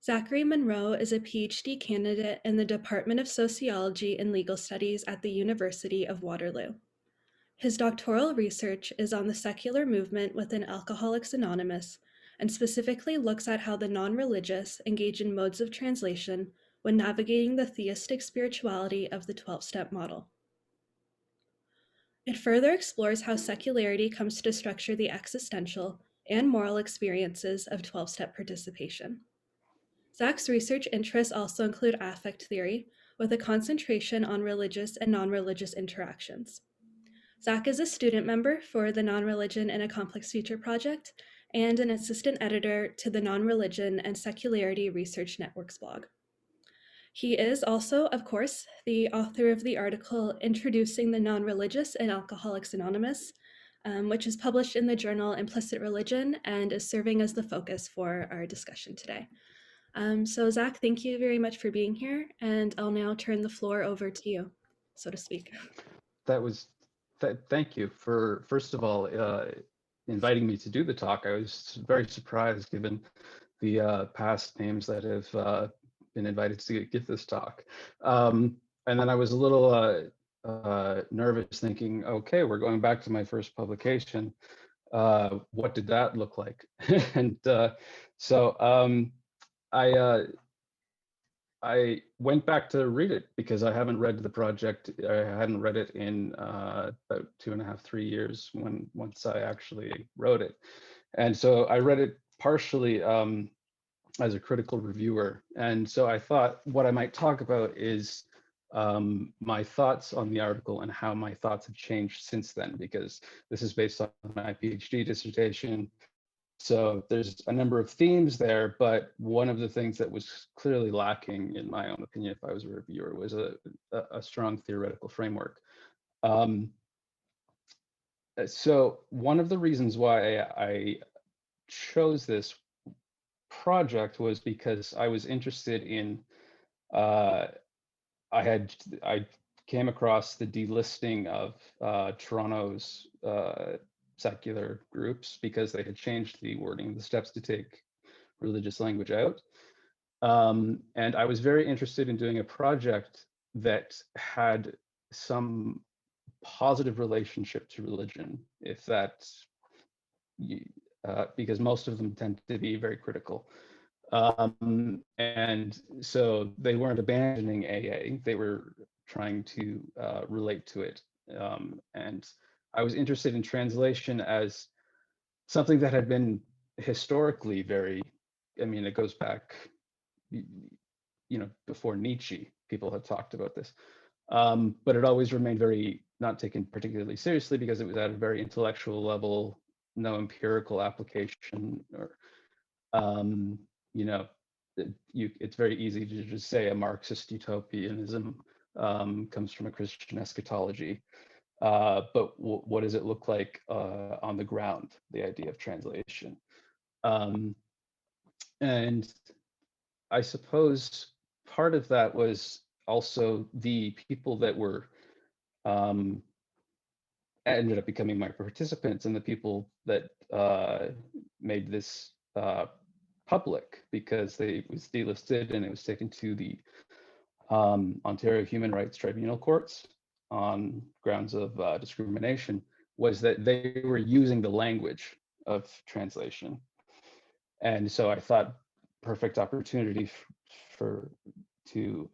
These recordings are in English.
Zachary Munro is a Ph.D. candidate in the Department of Sociology and Legal Studies at the University of Waterloo. His doctoral research is on the secular movement within Alcoholics Anonymous, and specifically looks at how the non-religious engage in modes of translation when navigating the theistic spirituality of the 12-step model. It further explores how secularity comes to structure the existential and moral experiences of 12-step participation. Zach's research interests also include affect theory, with a concentration on religious and non-religious interactions. Zach is a student member for the Nonreligion in a Complex Future project and an assistant editor to the Nonreligion and Secularity Research Network's blog. He is also, of course, the author of the article Introducing the Nonreligious in Alcoholics Anonymous, which is published in the journal Implicit Religion and is serving as the focus for our discussion today. So Zach, thank you very much for being here, and I'll now turn the floor over to you, so to speak. Thank you for, first of all, inviting me to do the talk. I was very surprised given the past names that have been invited to give this talk. And then I was a little nervous thinking, okay, we're going back to my first publication. What did that look like? And so I went back to read it because I haven't read the project. I hadn't read it in about 2.5, 3 years once I actually wrote it. And so I read it partially as a critical reviewer. And so I thought what I might talk about is my thoughts on the article and how my thoughts have changed since then, because this is based on my PhD dissertation. So there's a number of themes there, but one of the things that was clearly lacking, in my own opinion, if I was a reviewer, was a strong theoretical framework. So one of the reasons why I chose this project was because I was interested in, I came across the delisting of Toronto's secular groups because they had changed the wording of the steps to take religious language out. And I was very interested in doing a project that had some positive relationship to religion, if that's, because most of them tend to be very critical. And so they weren't abandoning AA, they were trying to relate to it. And I was interested in translation as something that had been historically very, I mean, it goes back, before Nietzsche, people had talked about this. But it always remained very not taken particularly seriously because it was at a very intellectual level, no empirical application, or, it's very easy to just say a Marxist utopianism comes from a Christian eschatology. But what does it look like on the ground, the idea of translation? And I suppose part of that was also the people that were ended up becoming my participants and the people that made this public, because it was delisted and it was taken to the Ontario Human Rights Tribunal courts on grounds of discrimination, was that they were using the language of translation. And so I thought perfect opportunity to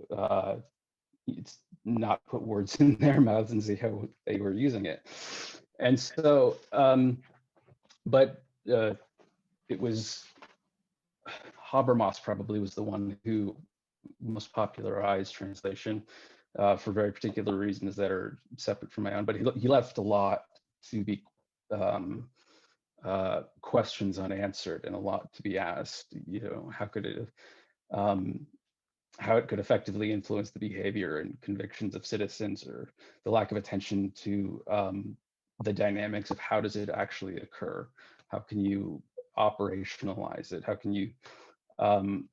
it's not put words in their mouths and see how they were using it. And so, but it was Habermas probably was the one who most popularized translation for very particular reasons that are separate from my own, but he left a lot to be questions unanswered and a lot to be asked. How it could effectively influence the behavior and convictions of citizens, or the lack of attention to the dynamics of how does it actually occur? How can you operationalize it? How can you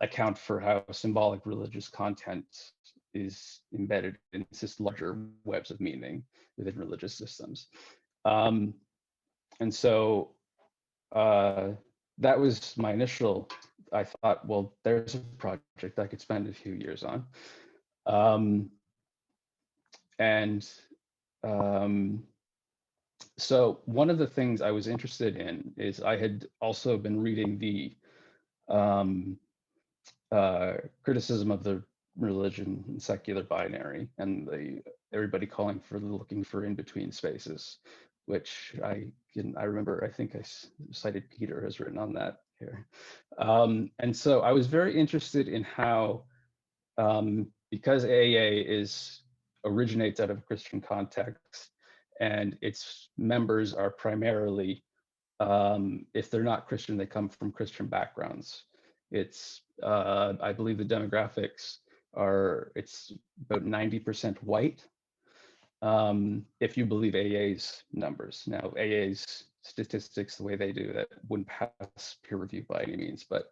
account for how symbolic religious content is embedded in just larger webs of meaning within religious systems? And so that was my initial I thought, well, there's a project I could spend a few years on. Um, and so one of the things I was interested in is I had also been reading the um, criticism of the religion and secular binary, and everybody calling for looking for in-between spaces, which I remember, I think I cited Peter has written on that here. And so I was very interested in how, because AA originates out of a Christian context, and its members are primarily, if they're not Christian, they come from Christian backgrounds. It's, I believe the demographics are, it's about 90% white, if you believe AA's numbers. Now, AA's statistics, the way they do that, wouldn't pass peer review by any means, but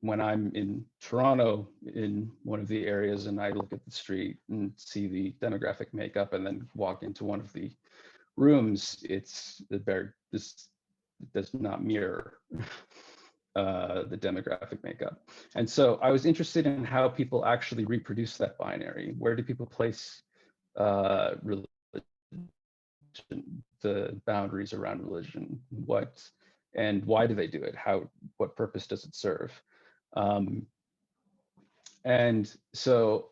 when I'm in Toronto, in one of the areas, and I look at the street and see the demographic makeup, and then walk into one of the rooms, this does not mirror the demographic makeup. And so I was interested in how people actually reproduce that binary. Where do people place religion, the boundaries around religion? And why do they do it? What purpose does it serve? And so,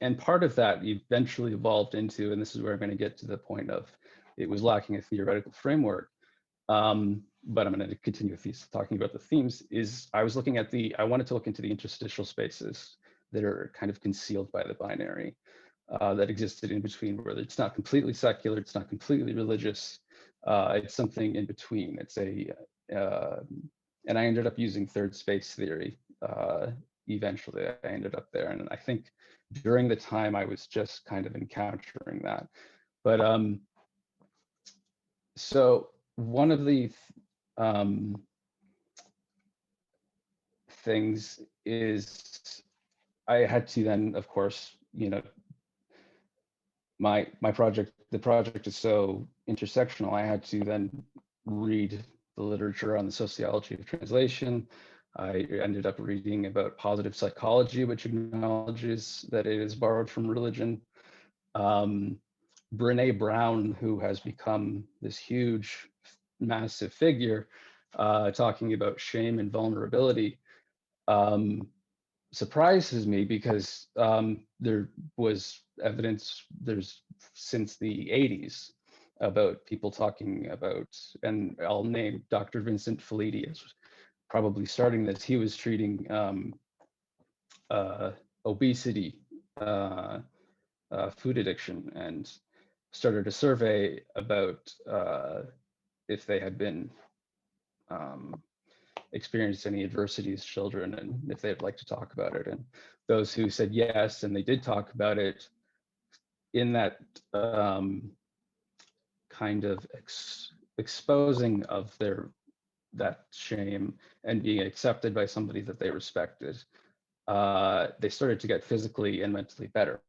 and part of that eventually evolved into, and this is where I'm going to get to the point of, it was lacking a theoretical framework, but I'm going to continue talking about the themes, is I wanted to look into the interstitial spaces that are kind of concealed by the binary, that existed in between, where it's not completely secular, it's not completely religious, it's something in between. It's and I ended up using third space theory. Eventually I ended up there, and I think during the time I was just kind of encountering that. But so one of the things is, I had to then, of course, my project, the project is so intersectional, I had to then read the literature on the sociology of translation. I ended up reading about positive psychology, which acknowledges that it is borrowed from religion. Brene Brown, who has become this huge, massive figure, talking about shame and vulnerability, surprises me, because there was evidence since the 80s about people talking about, and I'll name Dr. Vincent Felitti as probably starting this. He was treating obesity, food addiction, and started a survey about if they had been experienced any adversity as children, and if they'd like to talk about it. And those who said yes, and they did talk about it, in that kind of exposing of that shame and being accepted by somebody that they respected, they started to get physically and mentally better.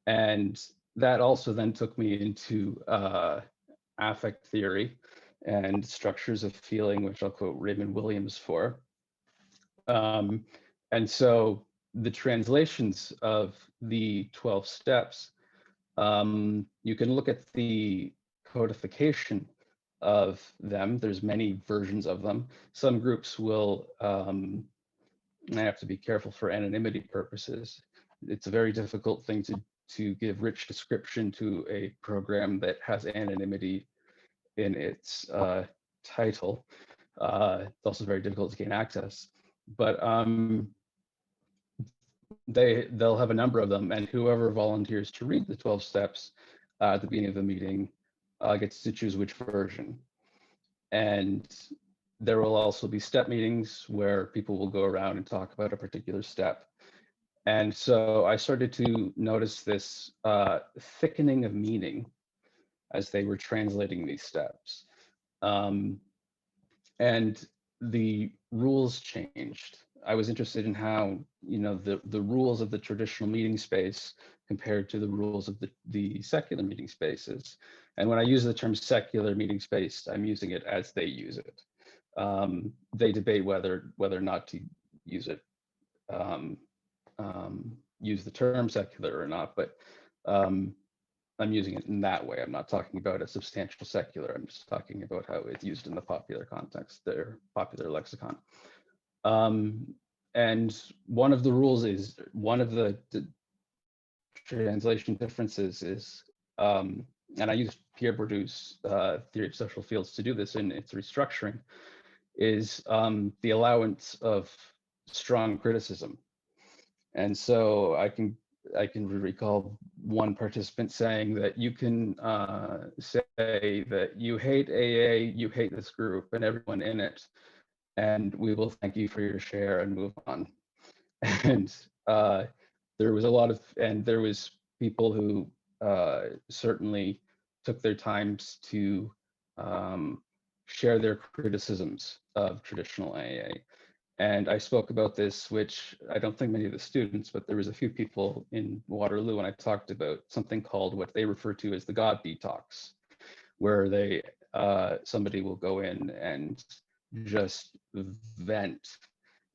And that also then took me into affect theory and structures of feeling, which I'll quote Raymond Williams for. And so the translations of the 12 steps, you can look at the codification of them. There's many versions of them. Some groups will, and I have to be careful for anonymity purposes. It's a very difficult thing to give rich description to a program that has anonymity in its title. It's also very difficult to gain access, but they'll have a number of them, and whoever volunteers to read the 12 steps at the beginning of the meeting gets to choose which version. And there will also be step meetings where people will go around and talk about a particular step. And so I started to notice this thickening of meaning as they were translating these steps. And the rules changed. I was interested in how, the rules of the traditional meeting space compared to the rules of the secular meeting spaces. And when I use the term secular meeting space, I'm using it as they use it. they debate whether or not to use it, use the term secular or not, but I'm using it in that way. I'm not talking about a substantial secular. I'm just talking about how it's used in the popular context, their popular lexicon. And one of the rules is, one of the translation differences is, and I used Pierre Bourdieu's theory of social fields to do this in its restructuring, is the allowance of strong criticism. And so I can recall one participant saying that you can say that you hate AA, you hate this group and everyone in it, and we will thank you for your share and move on. And there was a lot of, and there was people who certainly took their times to share their criticisms of traditional AA. And I spoke about this, which I don't think many of the students, but there was a few people in Waterloo, and I talked about something called what they refer to as the God Detox, where they somebody will go in and just vent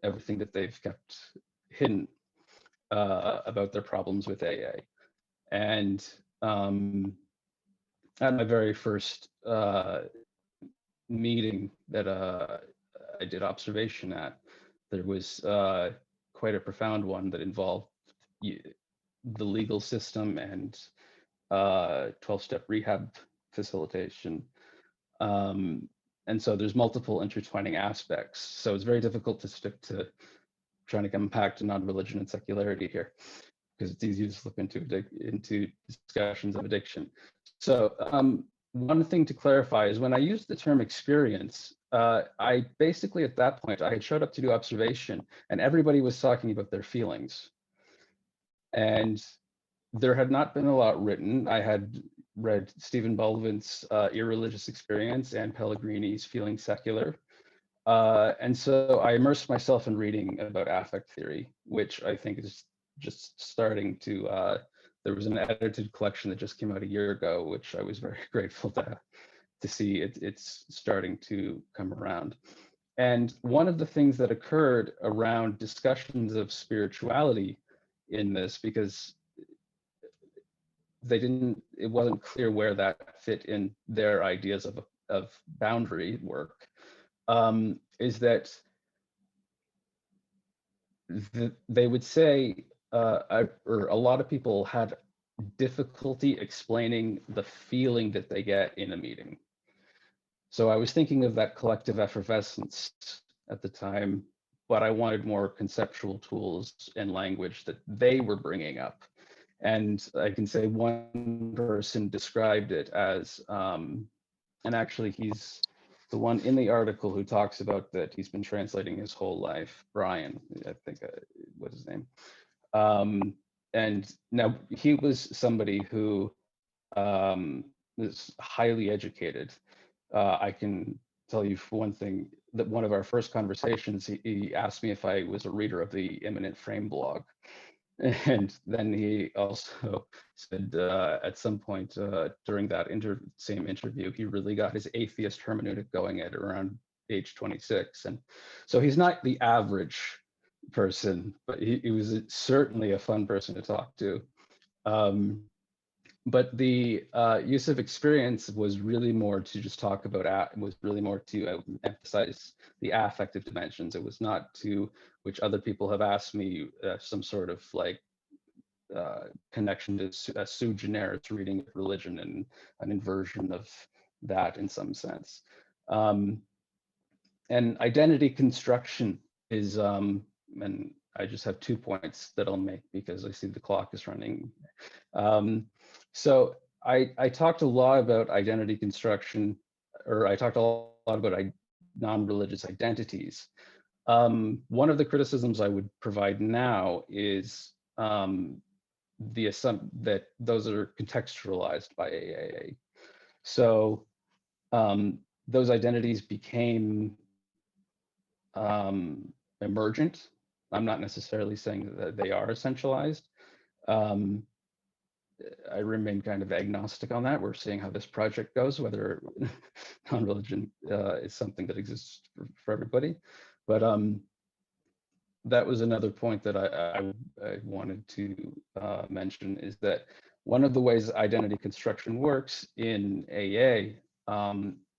everything that they've kept hidden about their problems with AA. And at my very first meeting that I did observation at, there was quite a profound one that involved the legal system and 12-step rehab facilitation. And so there's multiple intertwining aspects. So it's very difficult to stick to trying to come back to non-religion and secularity here, because it's easy to slip into discussions of addiction. So one thing to clarify is when I used the term experience, I basically at that point, I had showed up to do observation and everybody was talking about their feelings. And there had not been a lot written. I had read Stephen Baldwin's Irreligious Experience and Pellegrini's Feeling Secular. And so I immersed myself in reading about affect theory, which I think is just starting to, there was an edited collection that just came out a year ago, which I was very grateful to see it's starting to come around. And one of the things that occurred around discussions of spirituality in this, because it wasn't clear where that fit in their ideas of boundary work, is that they would say, or a lot of people had difficulty explaining the feeling that they get in a meeting. So I was thinking of that collective effervescence at the time, but I wanted more conceptual tools and language that they were bringing up. And I can say one person described it as, and actually he's the one in the article who talks about that he's been translating his whole life, Brian, I think was his name. And now he was somebody who is highly educated. I can tell you for one thing that one of our first conversations, he asked me if I was a reader of the Imminent Frame blog. And then he also said at some point during that same interview, he really got his atheist hermeneutic going at around age 26. And so he's not the average person, but he was certainly a fun person to talk to. But the use of experience was really more to just talk about, was really more to emphasize the affective dimensions. It was not to, which other people have asked me, some sort of like connection to a sui generis reading of religion and an inversion of that in some sense. And identity construction is, and I just have 2 points that I'll make because I see the clock is running. So I talked a lot about identity construction, or I talked a lot about non-religious identities. One of the criticisms I would provide now is the assumption that those are contextualized by AAA. So those identities became emergent. I'm not necessarily saying that they are essentialized. I remain kind of agnostic on that. We're seeing how this project goes, whether non-religion is something that exists for everybody. But that was another point that I wanted to mention, is that one of the ways identity construction works in AA,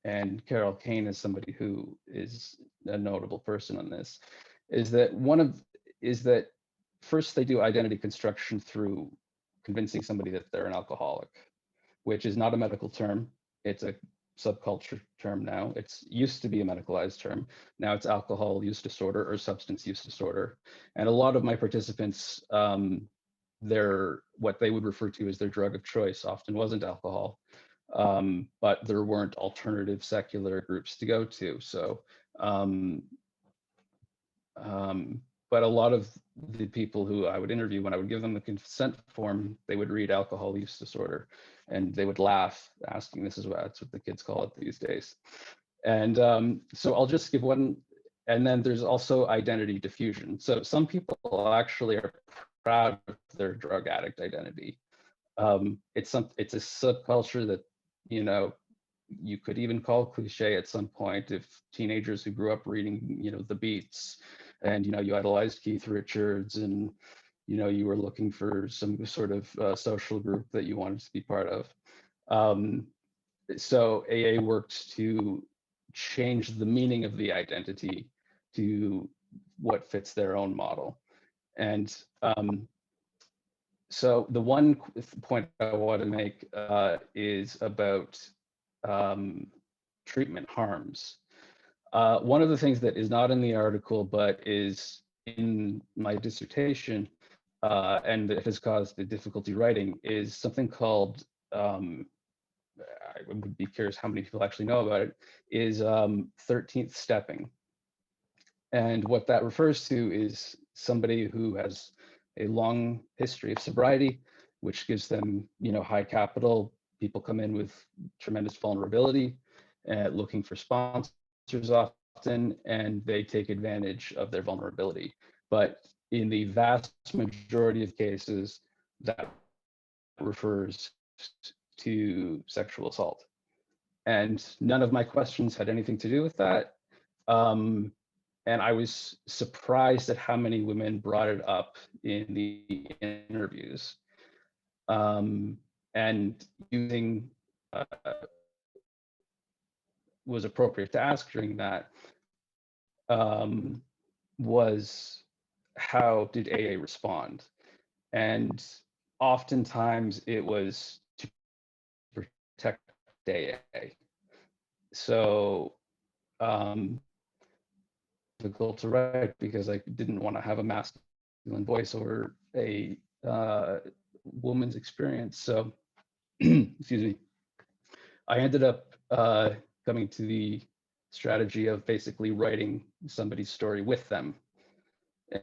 and Carol Kane is somebody who is a notable person on this, is that first they do identity construction through convincing somebody that they're an alcoholic, which is not a medical term. It's a subculture term now. It's used to be a medicalized term. Now it's alcohol use disorder or substance use disorder. And a lot of my participants, what they would refer to as their drug of choice often wasn't alcohol, but there weren't alternative secular groups to go to. So, but a lot of the people who I would interview, when I would give them the consent form, they would read alcohol use disorder, and they would laugh, asking, that's what the kids call it these days. And so I'll just give one, and then there's also identity diffusion. So some people actually are proud of their drug addict identity. It's a subculture that, you could even call cliche at some point, if teenagers who grew up reading, the Beats, and you idolized Keith Richards, and you were looking for some sort of social group that you wanted to be part of. So AA worked to change the meaning of the identity to what fits their own model. And so the one point I want to make is about treatment harms. One of the things that is not in the article, but is in my dissertation, and that has caused the difficulty writing, is something called, I would be curious how many people actually know about it, is 13th stepping. And what that refers to is somebody who has a long history of sobriety, which gives them, high capital. People come in with tremendous vulnerability, looking for sponsors often, and they take advantage of their vulnerability. But in the vast majority of cases, that refers to sexual assault. And none of my questions had anything to do with that. And I was surprised at how many women brought it up in the interviews. And using was appropriate to ask during that was, how did AA respond? And oftentimes it was to protect AA. So difficult to write because I didn't want to have a masculine voice over a woman's experience. So, excuse me, I ended up coming to the strategy of basically writing somebody's story with them.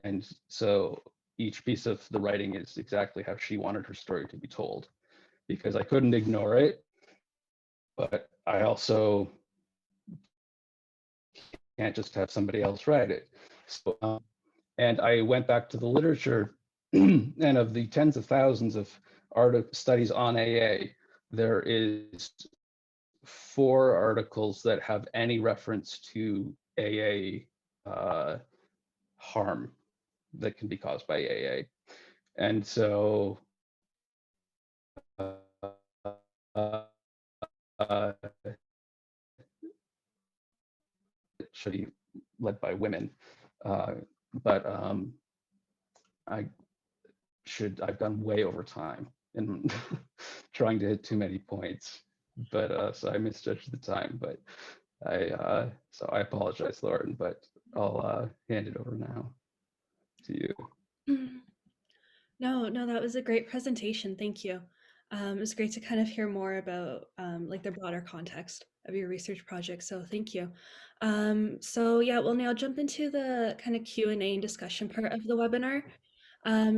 And so each piece of the writing is exactly how she wanted her story to be told, because I couldn't ignore it, but I also can't just have somebody else write it. So, and I went back to the literature, and of the tens of thousands of studies on AA, there is 4 articles that have any reference to AA harm that can be caused by AA. And so it should be led by women, but I've gone way over time in trying to hit too many points, but so I misjudged the time, but so I apologize, Lauren, but I'll hand it over now to you. No, that was a great presentation. Thank you. It was great to kind of hear more about like the broader context of your research project. So thank you. So yeah, we'll now jump into the kind of Q&A and discussion part of the webinar.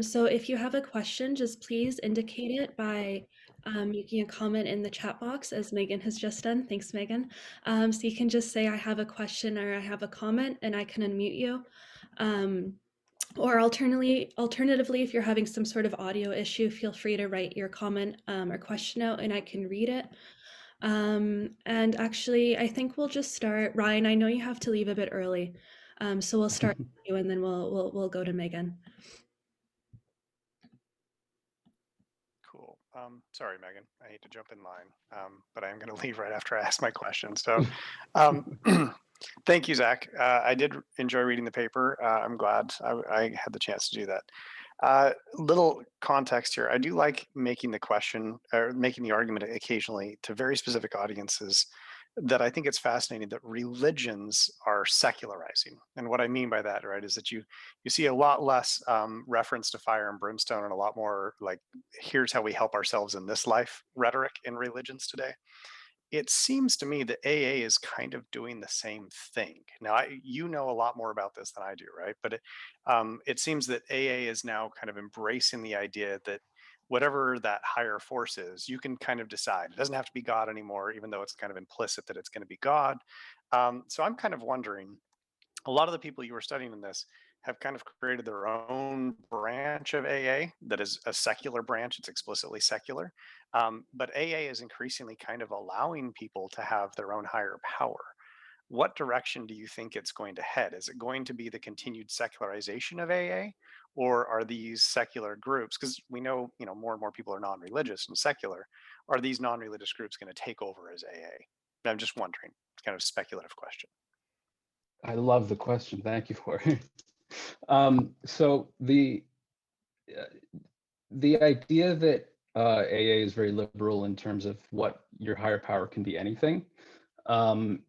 So if you have a question, just please indicate it by making a comment in the chat box, as Megan has just done. Thanks, Megan. So you can just say, I have a question or I have a comment, and I can unmute you. Or alternatively, if you're having some sort of audio issue, feel free to write your comment or question out and I can read it. And actually, I think we'll just start. Ryan, I know you have to leave a bit early, so we'll start with you and then we'll go to Megan. Cool. Sorry, Megan, I hate to jump in line, but I am going to leave right after I ask my question. So um, thank you, Zach. I did enjoy reading the paper. I'm glad I had the chance to do that. Little context here. I do like making the question or making the argument occasionally to very specific audiences that I think it's fascinating that religions are secularizing. And what I mean by that, right, is that you see a lot less reference to fire and brimstone and a lot more like, here's how we help ourselves in this life rhetoric in religions today. It seems to me that AA is kind of doing the same thing. Now, you know a lot more about this than I do, right? But it seems that AA is now kind of embracing the idea that whatever that higher force is, you can kind of decide. It doesn't have to be God anymore, even though it's kind of implicit that it's going to be God. So I'm kind of wondering, a lot of the people you were studying in this have kind of created their own branch of AA that is a secular branch. It's explicitly secular. But AA is increasingly kind of allowing people to have their own higher power. What direction do you think it's going to head? Is it going to be the continued secularization of AA? Or are these secular groups, because we know, more and more people are non-religious and secular, are these non-religious groups going to take over as AA? I'm just wondering. It's kind of a speculative question. I love the question. Thank you for it. So the idea that AA is very liberal in terms of what your higher power can be anything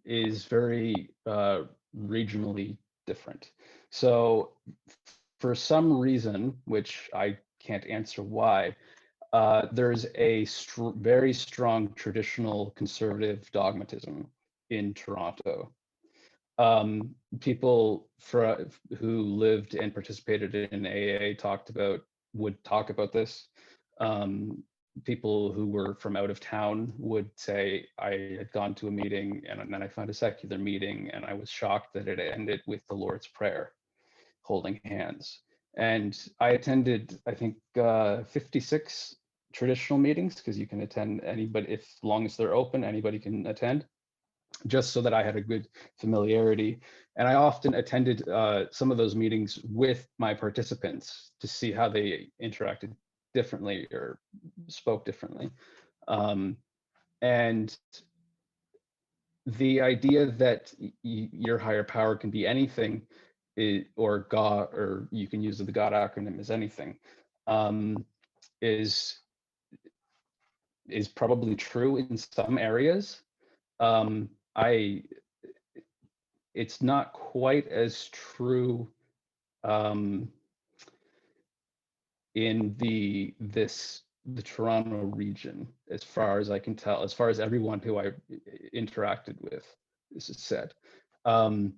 is very regionally different. So for some reason, which I can't answer why, there's a very strong traditional conservative dogmatism in Toronto. People who lived and participated in AA would talk about this. People who were from out of town would say, I had gone to a meeting and then I found a secular meeting and I was shocked that it ended with the Lord's Prayer, holding hands. And I attended, I think, 56 traditional meetings, because you can attend anybody, as long as they're open, anybody can attend, just so that I had a good familiarity. And I often attended some of those meetings with my participants to see how they interacted differently or spoke differently. And the idea that your higher power can be anything, or God, or you can use the God acronym as anything, is probably true in some areas. It's not quite as true in the Toronto region, as far as I can tell, as far as everyone who I interacted with, this is said. And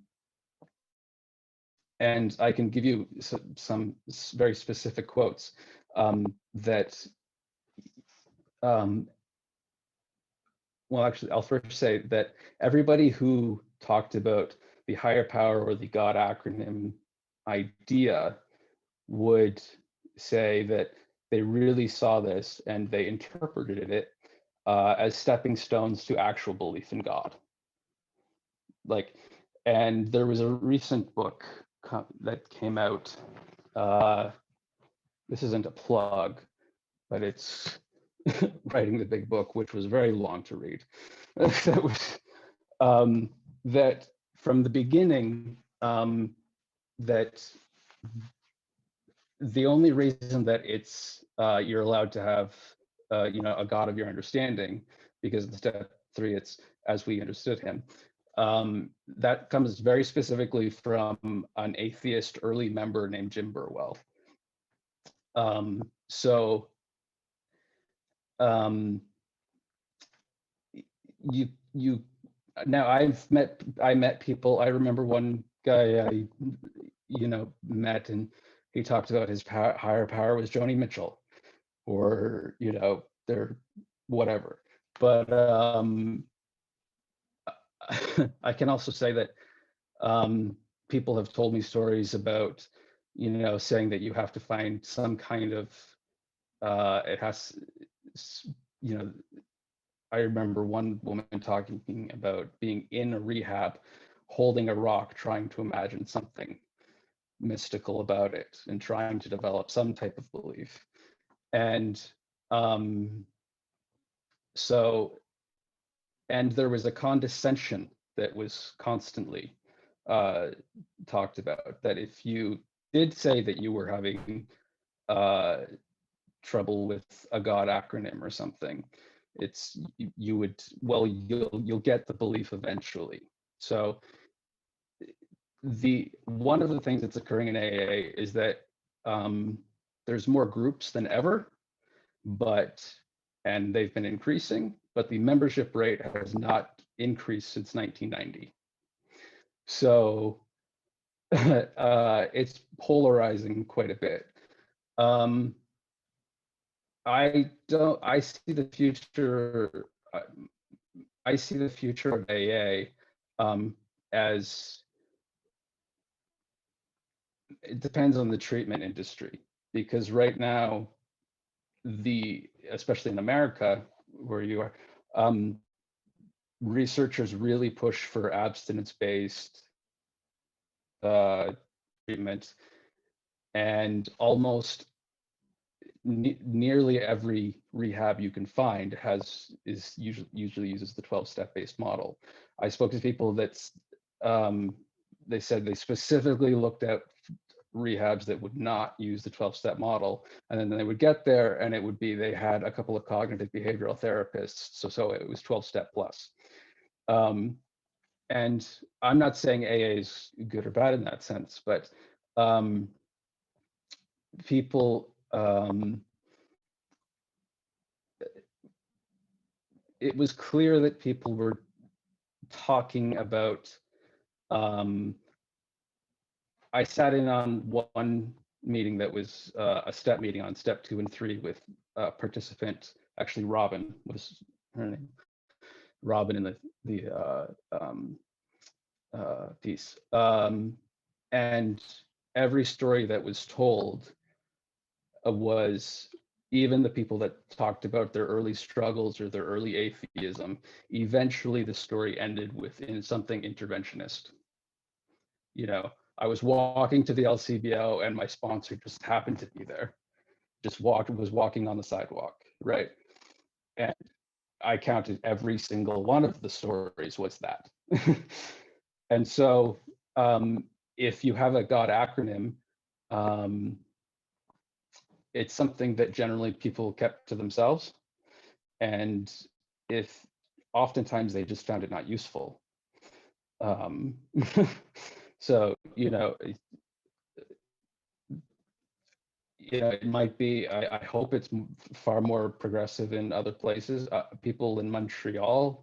I can give you some very specific quotes that, well, actually, I'll first say that everybody who talked about the higher power or the God acronym idea would say that they really saw this and they interpreted it as stepping stones to actual belief in God. And there was a recent book that came out. This isn't a plug, but it's Writing the Big Book, which was very long to read. That was that from the beginning, that the only reason that it's you're allowed to have a God of your understanding, because in step 3 it's as we understood him, that comes very specifically from an atheist early member named Jim Burwell. So you now I met people. I remember one guy I met, and he talked about his higher power was Joni Mitchell, or they're whatever. But I can also say that people have told me stories about you know, saying that you have to find some kind of, it has, you know, I remember one woman talking about being in a rehab, holding a rock, trying to imagine something mystical about it and trying to develop some type of belief. And so, and there was a condescension that was constantly talked about, that if you did say that you were having trouble with a God acronym or something, it's, you would, well, you'll get the belief eventually. So one of the things that's occurring in AA is that there's more groups than ever, and they've been increasing, but the membership rate has not increased since 1990. So it's polarizing quite a bit. I see the future. I see the future of AA as, it depends on the treatment industry, because right now, especially in America, where you are, researchers really push for abstinence-based treatment, and almost nearly every rehab you can find usually uses the 12-step based model. I spoke to people that they said they specifically looked at rehabs that would not use the 12-step model, and then they would get there and it would be they had a couple of cognitive behavioral therapists, so it was 12-step plus. And I'm not saying AA is good or bad in that sense, but people, it was clear that people were talking about, I sat in on one meeting that was a step meeting on step 2 and 3 with a participant, actually Robin was her name, Robin in the piece. And every story that was told was, even the people that talked about their early struggles or their early atheism, eventually the story ended within something interventionist. You know, I was walking to the LCBO and my sponsor just happened to be there, was walking on the sidewalk, right? And I counted every single one of the stories was that. And so if you have a God acronym, it's something that generally people kept to themselves. And if oftentimes they just found it not useful. So, it might be, I hope it's far more progressive in other places. People in Montreal,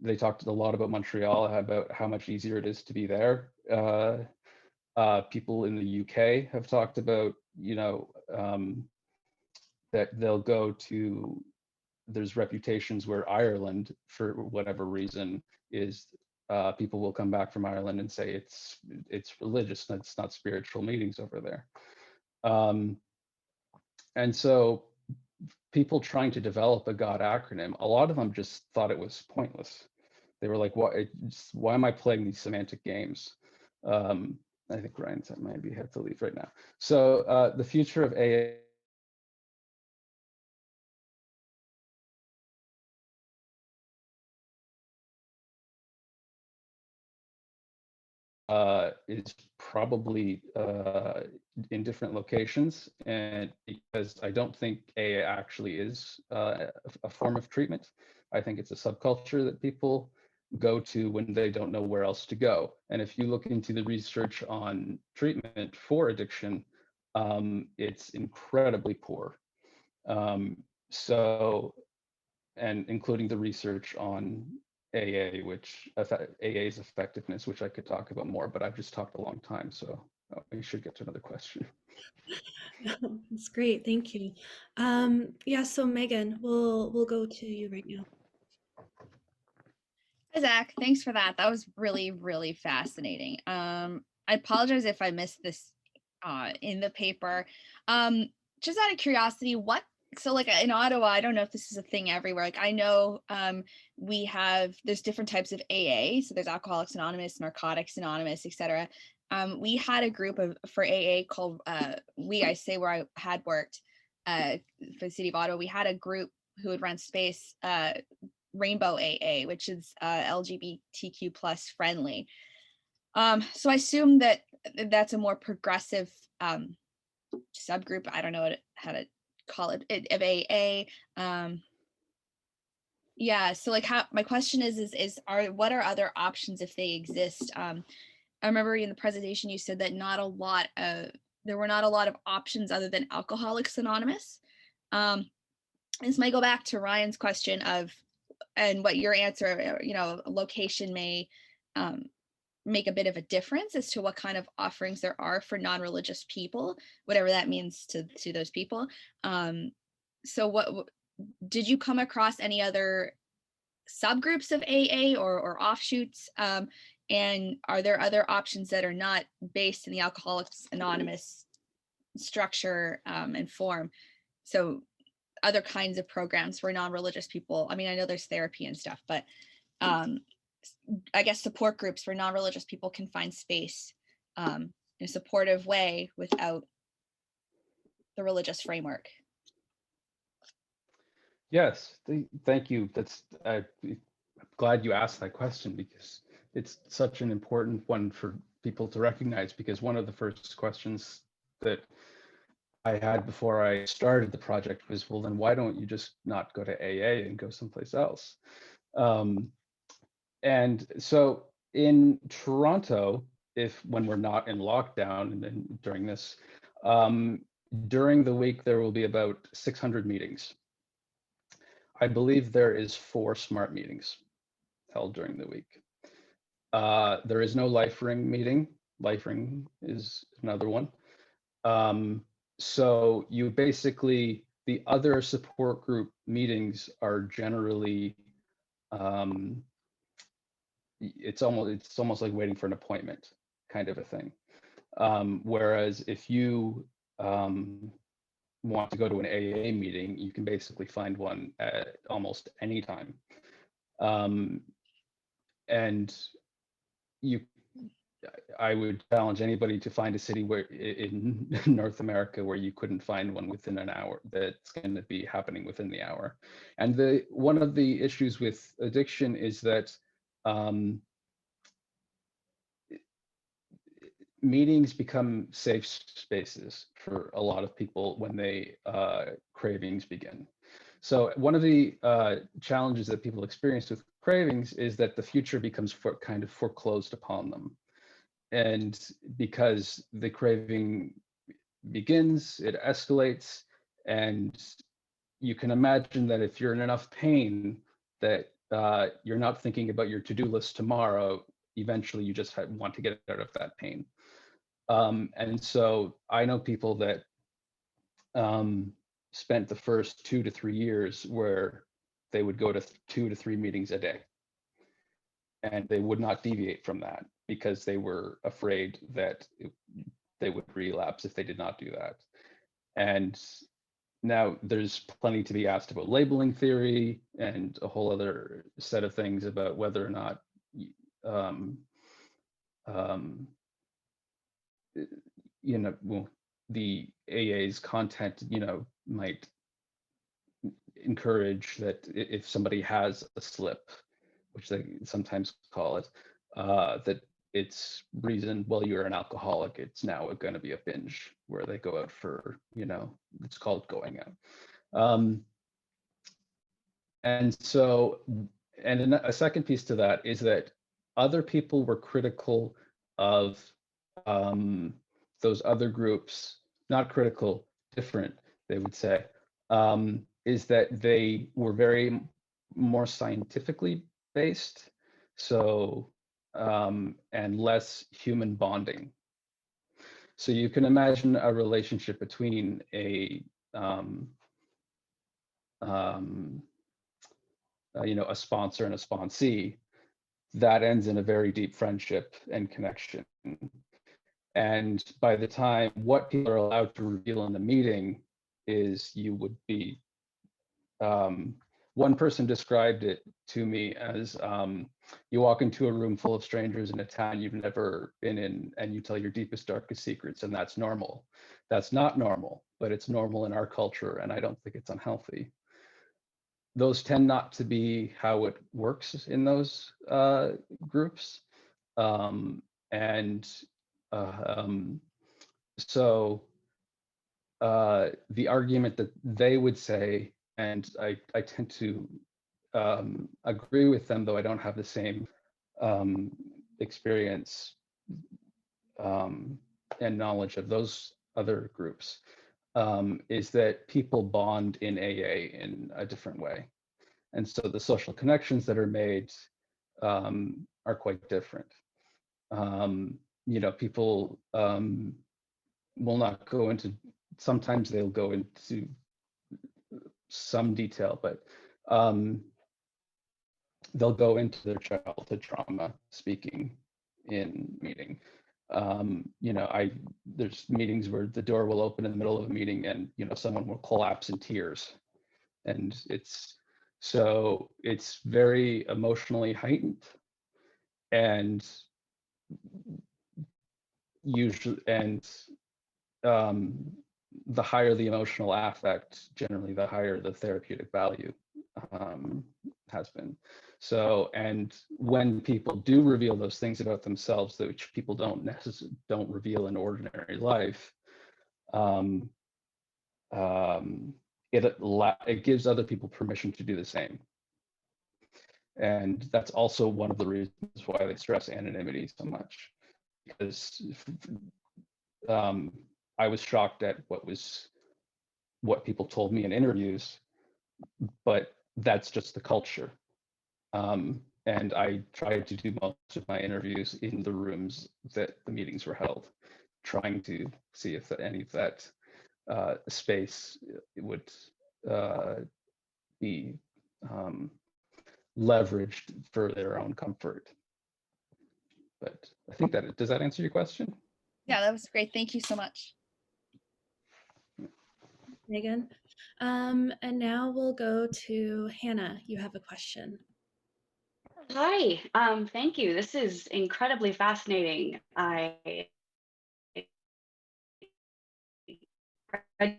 they talked a lot about Montreal, about how much easier it is to be there. People in the UK have talked about, that they'll go to, there's reputations where Ireland, for whatever reason, is people will come back from Ireland and say it's religious, and it's not spiritual meetings over there. And so people trying to develop a God acronym, a lot of them just thought it was pointless. They were like, why am I playing these semantic games? I think Ryan said maybe have to leave right now. So the future of AA is probably in different locations, and because I don't think AA actually is a form of treatment. I think it's a subculture that people go to when they don't know where else to go. And if you look into the research on treatment for addiction, it's incredibly poor. So, and including the research on AA, AA's effectiveness, which I could talk about more, but I've just talked a long time, so we should get to another question. That's great, thank you. Yeah, so Megan, we'll go to you right now. Hi, Zach. Thanks for that. That was really, really fascinating. I apologize if I missed this in the paper. Just out of curiosity, so like in Ottawa, I don't know if this is a thing everywhere. Like I know there's different types of AA. So there's Alcoholics Anonymous, Narcotics Anonymous, etc. We had a group for AA called where I had worked for the city of Ottawa. We had a group who would run space, Rainbow AA, which is LGBTQ plus friendly. So I assume that that's a more progressive subgroup. I don't know how to call it of AA. Yeah. So like, my question is what are other options if they exist? I remember in the presentation you said that there were not a lot of options other than Alcoholics Anonymous. This might go back to Ryan's question and what your answer, location may make a bit of a difference as to what kind of offerings there are for non-religious people, whatever that means to those people. So what did you come across any other subgroups of AA or offshoots? And are there other options that are not based in the Alcoholics Anonymous structure and form? So other kinds of programs for non-religious people. I mean, I know there's therapy and stuff, but I guess support groups where non-religious people can find space in a supportive way without the religious framework. Yes, thank you. I'm glad you asked that question, because it's such an important one for people to recognize, because one of the first questions that I had before I started the project was, well, then why don't you just not go to AA and go someplace else? And so in Toronto, when we're not in lockdown and then during this, during the week, there will be about 600 meetings. I believe there is 4 SMART meetings held during the week. There is no Life Ring meeting. Life Ring is another one. So you basically, the other support group meetings are generally, it's almost like waiting for an appointment kind of a thing. Whereas if you want to go to an AA meeting, you can basically find one at almost any time. And I would challenge anybody to find a city where in North America where you couldn't find one within an hour, that's going to be happening within the hour. And one of the issues with addiction is that meetings become safe spaces for a lot of people when cravings begin. So one of the challenges that people experience with cravings is that the future becomes kind of foreclosed upon them. And because the craving begins, it escalates, and you can imagine that if you're in enough pain that you're not thinking about your to-do list tomorrow, eventually you just want to get out of that pain. And so I know people that spent the first 2 to 3 years where they would go to 2 to 3 meetings a day, and they would not deviate from that because they were afraid that they would relapse if they did not do that. And now there's plenty to be asked about labeling theory and a whole other set of things about whether or not the AA's content, might encourage that if somebody has a slip, which they sometimes call it, that it's reason, well, you're an alcoholic, it's now going to be a binge where they go out for, it's called going out. And so, and a second piece to that is that other people were critical of those other groups, not critical, different, they would say, is that they were very more scientifically based, so and less human bonding. So you can imagine a relationship between a sponsor and a sponsee that ends in a very deep friendship and connection. And by the time what people are allowed to reveal in the meeting is you would be, one person described it to me as you walk into a room full of strangers in a town you've never been in and you tell your deepest, darkest secrets, and that's normal. That's not normal, but it's normal in our culture, and I don't think it's unhealthy. Those tend not to be how it works in those groups. So the argument that they would say, and I tend to agree with them, though I don't have the same experience and knowledge of those other groups, is that people bond in AA in a different way. And so the social connections that are made are quite different. People will not go into, sometimes they'll go into some detail, but they'll go into their childhood trauma speaking in meeting. There's meetings where the door will open in the middle of a meeting and someone will collapse in tears, and it's very emotionally heightened, and usually, and the higher the emotional affect, generally the higher the therapeutic value has been. So, and when people do reveal those things about themselves, which people don't reveal in ordinary life, it gives other people permission to do the same. And that's also one of the reasons why they stress anonymity so much, because I was shocked at what people told me in interviews, but that's just the culture. And I tried to do most of my interviews in the rooms that the meetings were held, trying to see if any of that space would be leveraged for their own comfort. But I think does that answer your question? Yeah, that was great. Thank you so much. Megan. And now we'll go to Hannah. You have a question. Hi, thank you. This is incredibly fascinating. I think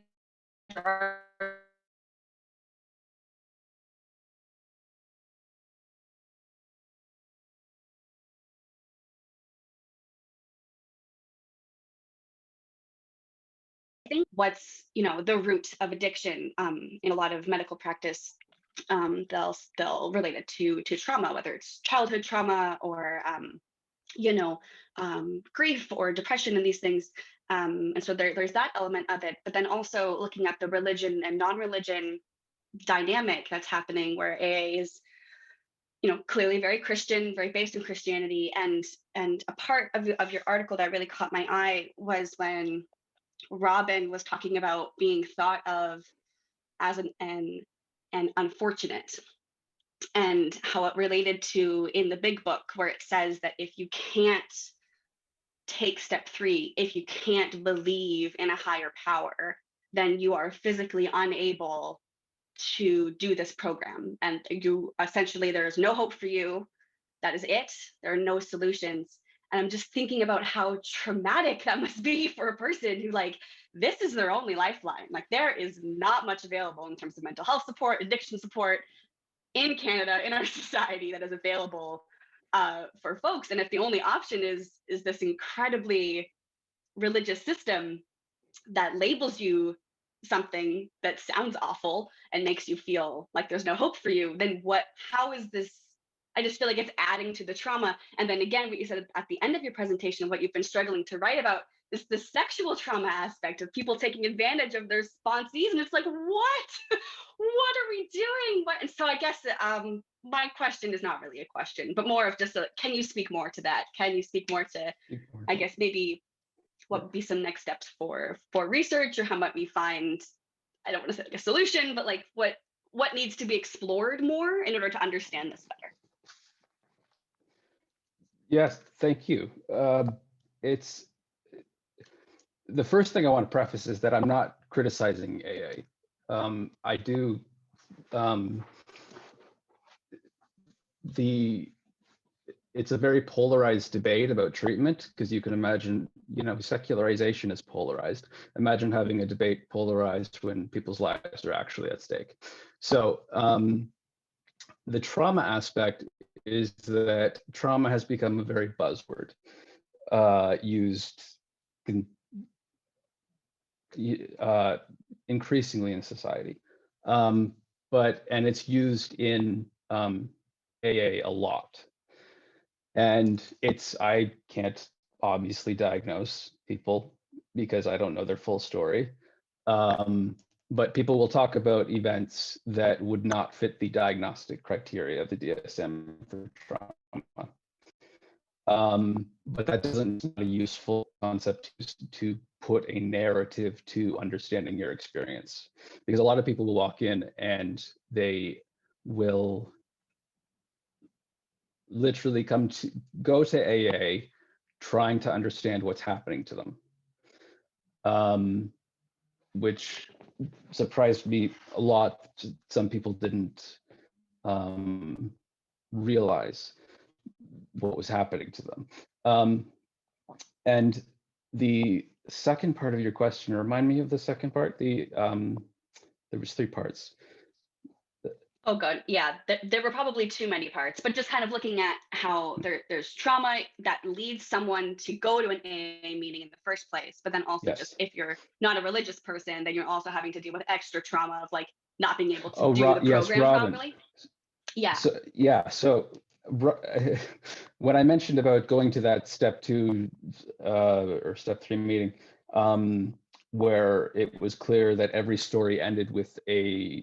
what's the root of addiction in a lot of medical practice, they'll relate it to trauma, whether it's childhood trauma or grief or depression and these things. And so there's that element of it, but then also looking at the religion and non-religion dynamic that's happening, where AA is clearly very Christian, very based in Christianity. And a part of your article that really caught my eye was when Robin was talking about being thought of as an unfortunate, and how it related to in the big book, where it says that if you can't take step 3, if you can't believe in a higher power, then you are physically unable to do this program, and you essentially, there's no hope for you. That is it. There are no solutions. And I'm just thinking about how traumatic that must be for a person who, like, this is their only lifeline. Like, there is not much available in terms of mental health support, addiction support in Canada, in our society, that is available for folks. And if the only option is this incredibly religious system that labels you something that sounds awful and makes you feel like there's no hope for you, then how is this? I just feel like it's adding to the trauma. And then again, what you said at the end of your presentation, what you've been struggling to write about is the sexual trauma aspect of people taking advantage of their sponsees. And it's like, what? What are we doing? And so I guess my question is not really a question, but more of just can you speak more to that? Can you speak more to, I guess, maybe what would be some next steps for research, or how might we find, I don't want to say like a solution, but like what needs to be explored more in order to understand this better? Yes, thank you. the first thing I want to preface is that I'm not criticizing AA. I do, it's a very polarized debate about treatment, because you can imagine, secularization is polarized. Imagine having a debate polarized when people's lives are actually at stake. So the trauma aspect is that trauma has become a very buzzword used increasingly in society. And it's used in AA a lot. And I can't obviously diagnose people because I don't know their full story. But people will talk about events that would not fit the diagnostic criteria of the DSM for trauma. But that doesn't be a useful concept to put a narrative to understanding your experience, because a lot of people will walk in and they will literally go to AA trying to understand what's happening to them, which surprised me a lot. Some people didn't realize what was happening to them. And the second part of your question, remind me of the second part. There was 3 parts. Oh God, yeah, there were probably too many parts, but just kind of looking at how there's trauma that leads someone to go to an AA meeting in the first place, but then also just if you're not a religious person, then you're also having to deal with extra trauma of like not being able to do the program properly. Yeah. So when I mentioned about going to that step 2 or step 3 meeting, where it was clear that every story ended with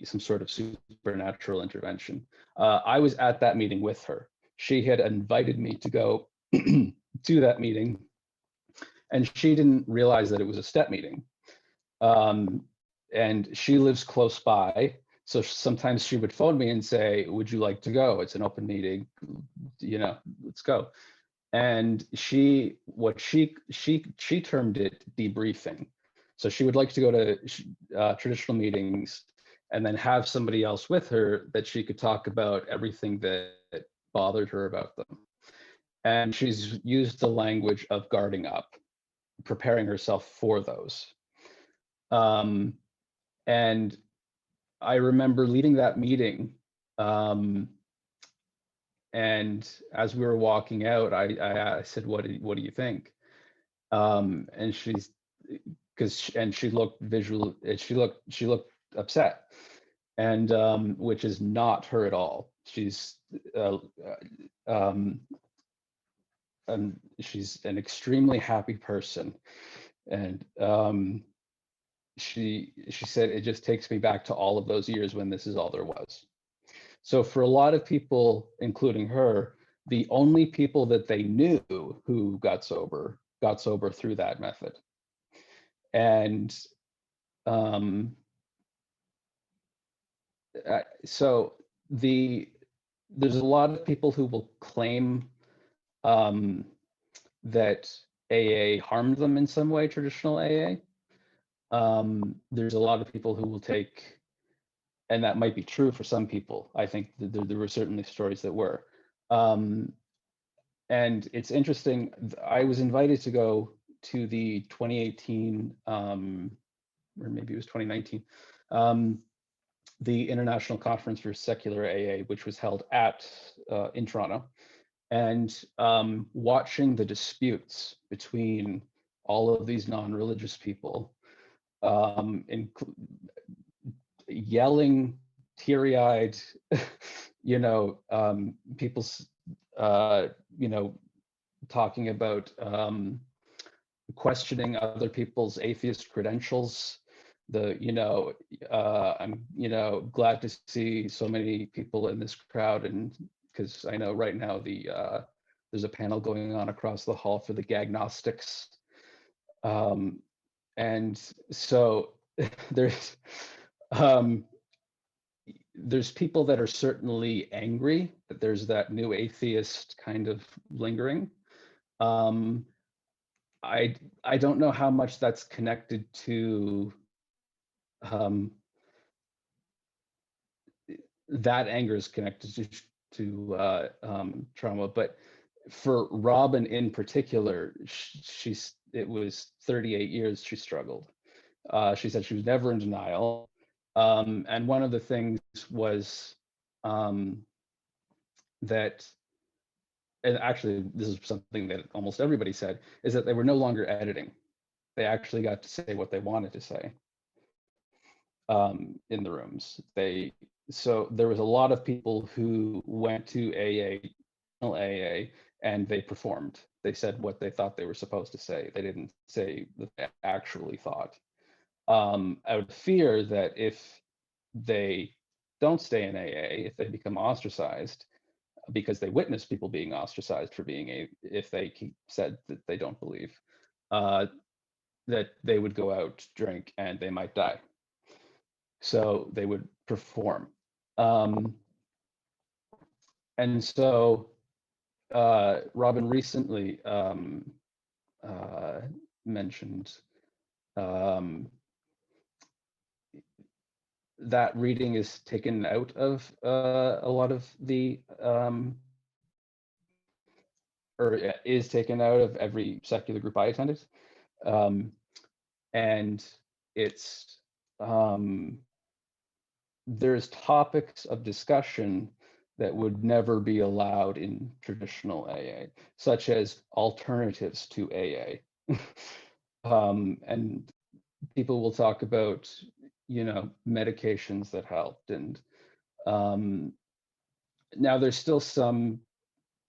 some sort of supernatural intervention. I was at that meeting with her. She had invited me to go to that meeting, and she didn't realize that it was a step meeting. And she lives close by, so sometimes she would phone me and say, "Would you like to go? It's an open meeting, let's go." And she termed it debriefing. So she would like to go to traditional meetings and then have somebody else with her that she could talk about everything that bothered her about them. And she's used the language of guarding up, preparing herself for those. And I remember leading that meeting, and as we were walking out, I said, what do you think? And she looked she looked upset, and which is not her at all. She's she's an extremely happy person, and she said, it just takes me back to all of those years when this is all there was. So for a lot of people, including her, the only people that they knew who got sober through that method. And so there's a lot of people who will claim that AA harmed them in some way, traditional AA. There's a lot of people who will take, and that might be true for some people. I think there were certainly stories that were. And it's interesting, I was invited to go to the 2018, or maybe it was 2019, the International Conference for Secular AA, which was held in Toronto, and watching the disputes between all of these non-religious people, yelling, teary-eyed, people's, talking about questioning other people's atheist credentials. I'm glad to see so many people in this crowd, and because I know right now there's a panel going on across the hall for the agnostics, and so there's people that are certainly angry that there's that new atheist kind of lingering. I don't know how much that's connected to that anger is connected to trauma, but for Robin in particular, it was 38 years she struggled. She said she was never in denial, and one of the things was that, and actually this is something that almost everybody said, is that they were no longer editing. They actually got to say what they wanted to say in the rooms. So there was a lot of people who went to AA, and they performed. They said what they thought they were supposed to say. They didn't say what they actually thought. Out of fear that if they don't stay in AA, if they become ostracized, because they witness people being ostracized for being if they said that they don't believe, that they would go out, drink, and they might die. So they would perform. And so Robin recently mentioned that reading is taken out of a lot of the, or is taken out of every secular group I attended. And it's, there's topics of discussion that would never be allowed in traditional AA, such as alternatives to AA. And people will talk about, medications that helped. And now there's still some,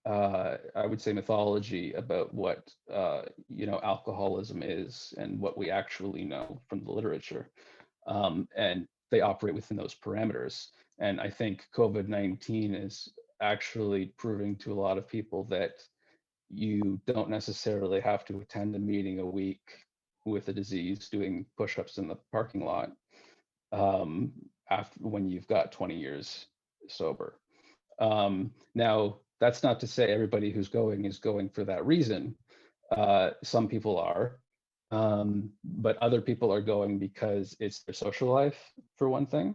I would say, mythology about what, alcoholism is and what we actually know from the literature. And they operate within those parameters. And I think COVID-19 is actually proving to a lot of people that you don't necessarily have to attend a meeting a week with a disease doing push-ups in the parking lot when you've got 20 years sober. Now, that's not to say everybody who's going is going for that reason. Some people are, but other people are going because it's their social life, for one thing.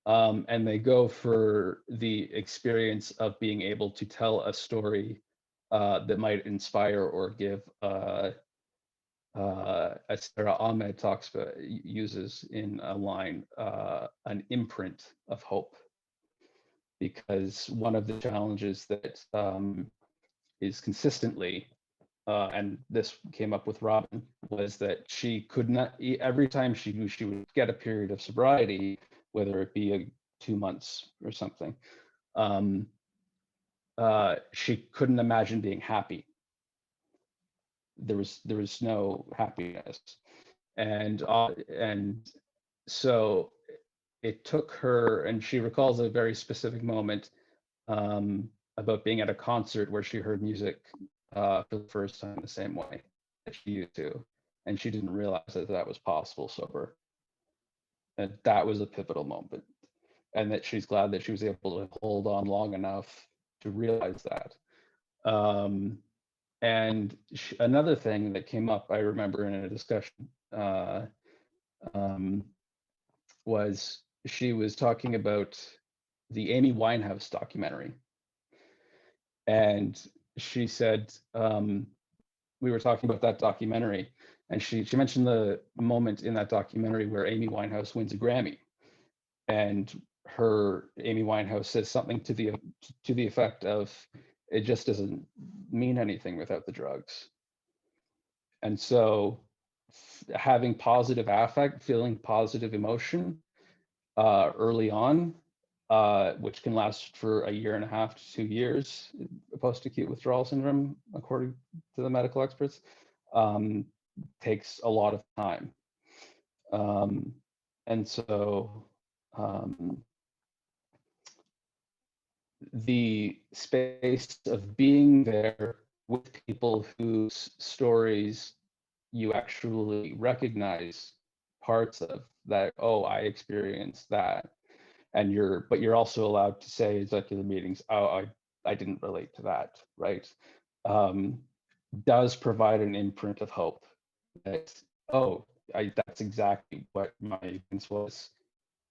And they go for the experience of being able to tell a story that might inspire or give, as Sarah Ahmed uses in a line, an imprint of hope. Because one of the challenges that is consistently, and this came up with Robin, was that she could not, every time she knew she would get a period of sobriety, whether it be 2 months or something, she couldn't imagine being happy. There was no happiness, and so it took her, and she recalls a very specific moment about being at a concert where she heard music for the first time the same way that she used to, and she didn't realize that that was possible sober. And that was a pivotal moment, and that she's glad that she was able to hold on long enough to realize that. And another thing that came up, I remember in a discussion, was she was talking about the Amy Winehouse documentary. And she said, we were talking about that documentary, and she mentioned the moment in that documentary where Amy Winehouse wins a Grammy. And Amy Winehouse says something to the effect of, it just doesn't mean anything without the drugs. And so having positive affect, feeling positive emotion early on, which can last for 1.5 to 2 years, post-acute withdrawal syndrome, according to the medical experts, takes a lot of time. And so the space of being there with people whose stories you actually recognize parts of, that, oh, I experienced that. And you're also allowed to say in executive meetings, oh, I didn't relate to that, right? does provide an imprint of hope that, oh, that's exactly what my experience was.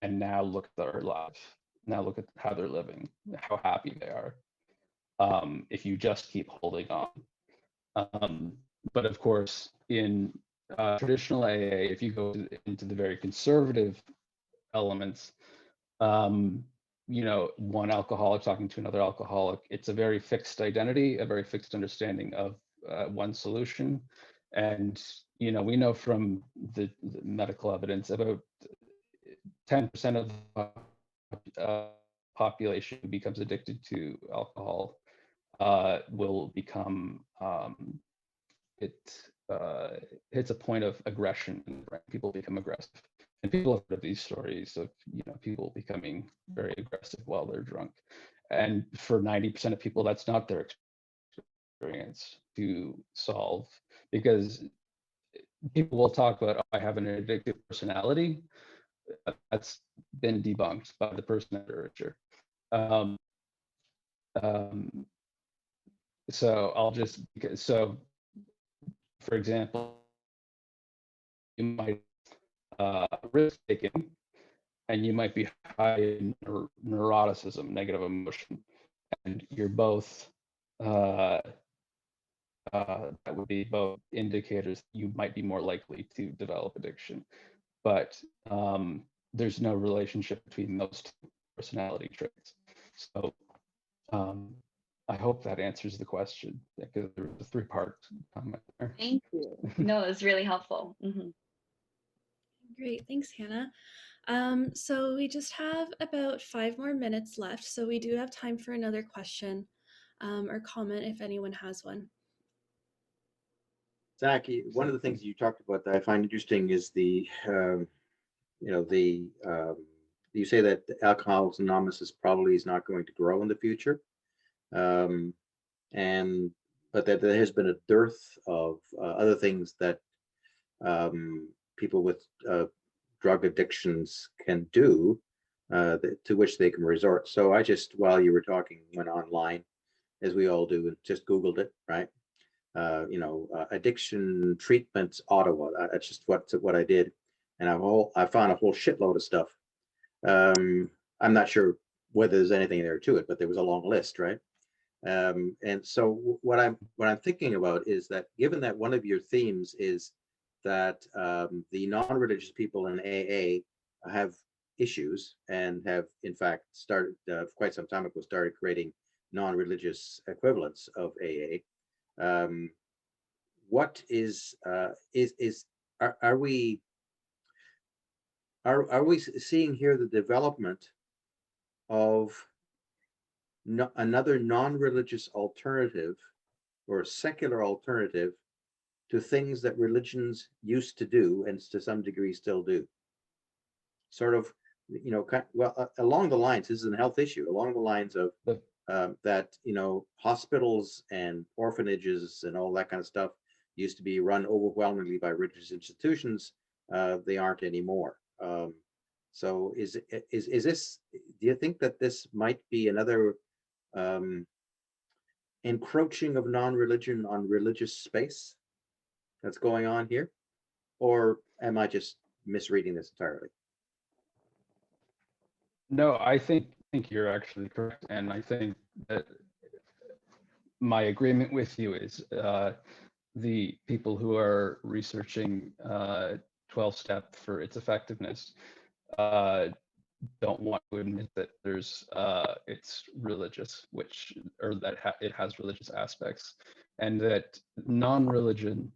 And now look at their lives. Now look at how they're living, how happy they are. If you just keep holding on. But of course, in traditional AA, if you go into the very conservative elements, one alcoholic talking to another alcoholic, it's a very fixed identity, a very fixed understanding of one solution. And, we know from the medical evidence about 10% of the population who becomes addicted to alcohol will become, it hits a point of aggression, and people become aggressive. And people have heard of these stories of, people becoming very aggressive while they're drunk. And for 90% of people, that's not their experience to solve, because people will talk about, oh, I have an addictive personality. That's been debunked by the personality literature. So for example, you might risk taking, and you might be high in neuroticism, negative emotion, and you're both that would be both indicators you might be more likely to develop addiction. But there's no relationship between those two personality traits. So I hope that answers the question, because there was a three-part comment there. Thank you. No, it's really helpful. Mm-hmm. Great, thanks, Hannah. So we just have about 5 more minutes left, so we do have time for another question or comment if anyone has one. Zach, one of the things you talked about that I find interesting is the, you say that Alcoholics Anonymous probably is not going to grow in the future, but that there has been a dearth of other things that people with drug addictions can do, to which they can resort. So I just, while you were talking, went online, as we all do, and just Googled it, right? Addiction treatments Ottawa. That's just what I did, and I found a whole shitload of stuff. I'm not sure whether there's anything there to it, but there was a long list, right? And so what I'm thinking about is that, given that one of your themes is that the non-religious people in AA have issues and have in fact started quite some time ago creating non-religious equivalents of AA. What are we seeing here the development of another non-religious alternative or a secular alternative to things that religions used to do and to some degree still do? Sort of, along the lines, this is a health issue, along the lines of that, hospitals and orphanages and all that kind of stuff used to be run overwhelmingly by religious institutions. They aren't anymore. So is this, do you think that this might be another encroaching of non-religion on religious space that's going on here? Or am I just misreading this entirely? No, I think you're actually correct. And I think that my agreement with you is the people who are researching 12-step for its effectiveness don't want to admit that it's religious, it has religious aspects, and that non-religion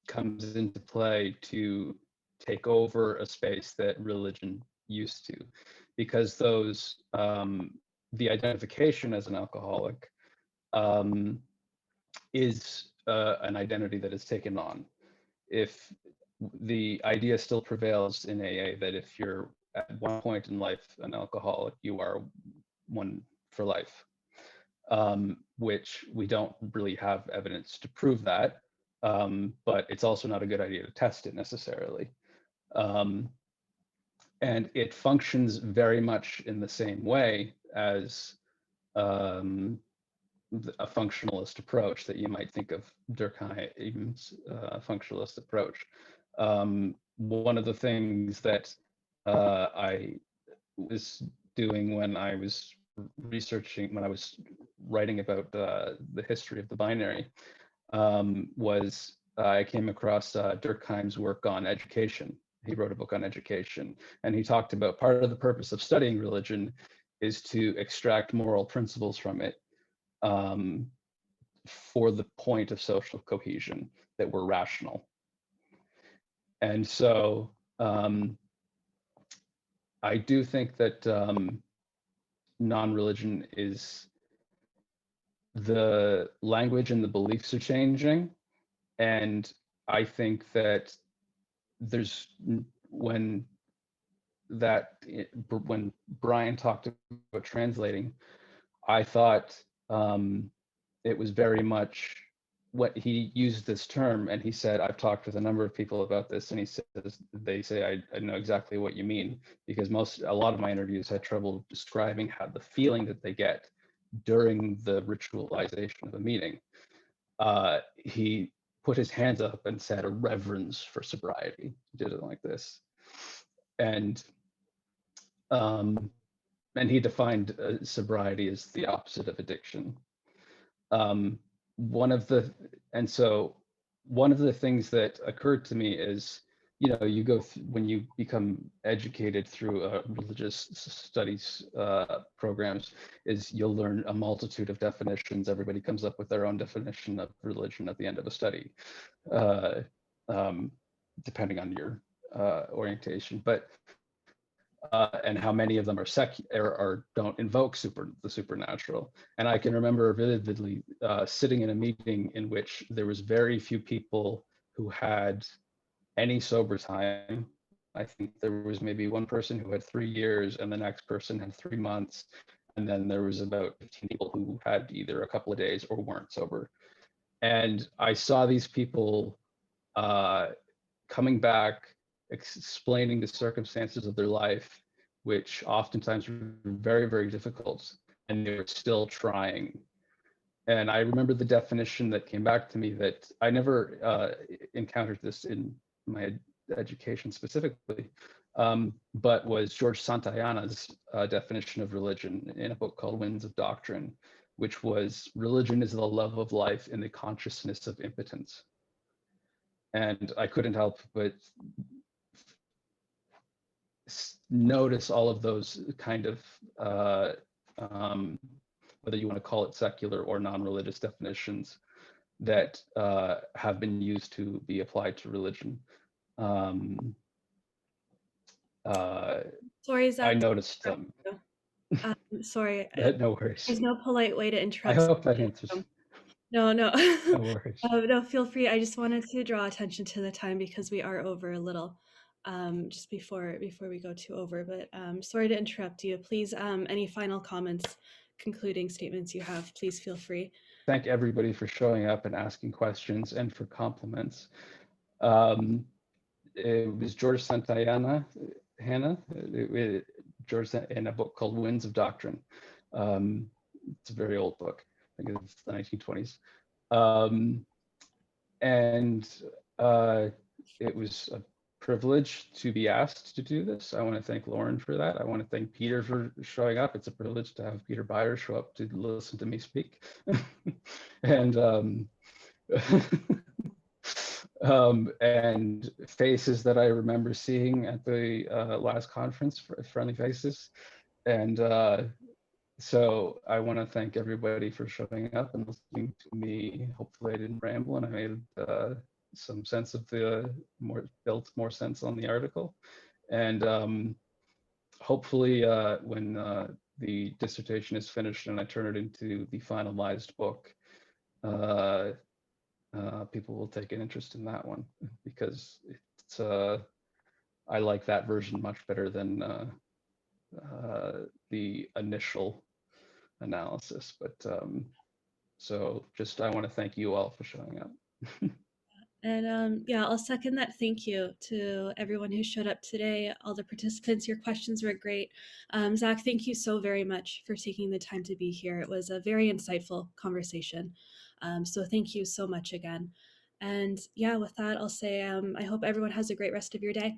comes into play to take over a space that religion used to, because those the identification as an alcoholic is an identity that is taken on. If the idea still prevails in AA that if you're at one point in life an alcoholic, you are one for life, which we don't really have evidence to prove that, but it's also not a good idea to test it necessarily. And it functions very much in the same way as a functionalist approach that you might think of Durkheim's functionalist approach. One of the things that I was doing when I was researching, when I was writing about the history of the binary, was I came across Durkheim's work on education. He wrote a book on education, and he talked about part of the purpose of studying religion is to extract moral principles from it for the point of social cohesion, that were rational. And so I do think that non-religion is, the language and the beliefs are changing. And I think that there's, when Brian talked about translating, I thought it was very much what he used this term, and he said, I've talked with a number of people about this, and he says, they say, I know exactly what you mean, because a lot of my interviews had trouble describing how the feeling that they get during the ritualization of a meeting. He put his hands up and said, a reverence for sobriety. He did it like this. And he defined sobriety as the opposite of addiction. One of the things that occurred to me is, you go when you become educated through religious studies programs, is you'll learn a multitude of definitions. Everybody comes up with their own definition of religion at the end of a study, depending on your orientation. But and how many of them are secular or don't invoke the supernatural. And I can remember vividly sitting in a meeting in which there was very few people who had any sober time. I think there was maybe one person who had 3 years, and the next person had 3 months. And then there was about 15 people who had either a couple of days or weren't sober. And I saw these people coming back, explaining the circumstances of their life, which oftentimes were very, very difficult, and they were still trying. And I remember the definition that came back to me that I never encountered this in my education specifically, but was George Santayana's definition of religion in a book called Winds of Doctrine, which was, religion is the love of life in the consciousness of impotence. And I couldn't help but notice all of those kind of, whether you want to call it secular or non-religious definitions that have been used to be applied to religion. Sorry, Zach. I noticed them. Sorry. No worries. There's no polite way to interrupt. I hope that answers. No. No worries. No, feel free. I just wanted to draw attention to the time because we are over a little, just before we go too over. But sorry to interrupt you. Please, any final comments, concluding statements you have, please feel free. Thank everybody for showing up and asking questions and for compliments. It was George Santayana, George, in a book called Winds of Doctrine. It's a very old book. I think it's the 1920s. It was a privilege to be asked to do this. I want to thank Lauren for that. I want to thank Peter for showing up. It's a privilege to have Peter Byers show up to listen to me speak. And and faces that I remember seeing at the last conference, friendly faces. And so I want to thank everybody for showing up and listening to me. Hopefully I didn't ramble and I made some sense of built more sense on the article. And hopefully when the dissertation is finished and I turn it into the finalized book, people will take an interest in that one, because it's I like that version much better than the initial analysis. But so just I want to thank you all for showing up. And yeah, I'll second that thank you to everyone who showed up today, all the participants. Your questions were great. Zach, thank you so very much for taking the time to be here. It was a very insightful conversation. So thank you so much again. And yeah, with that, I'll say I hope everyone has a great rest of your day.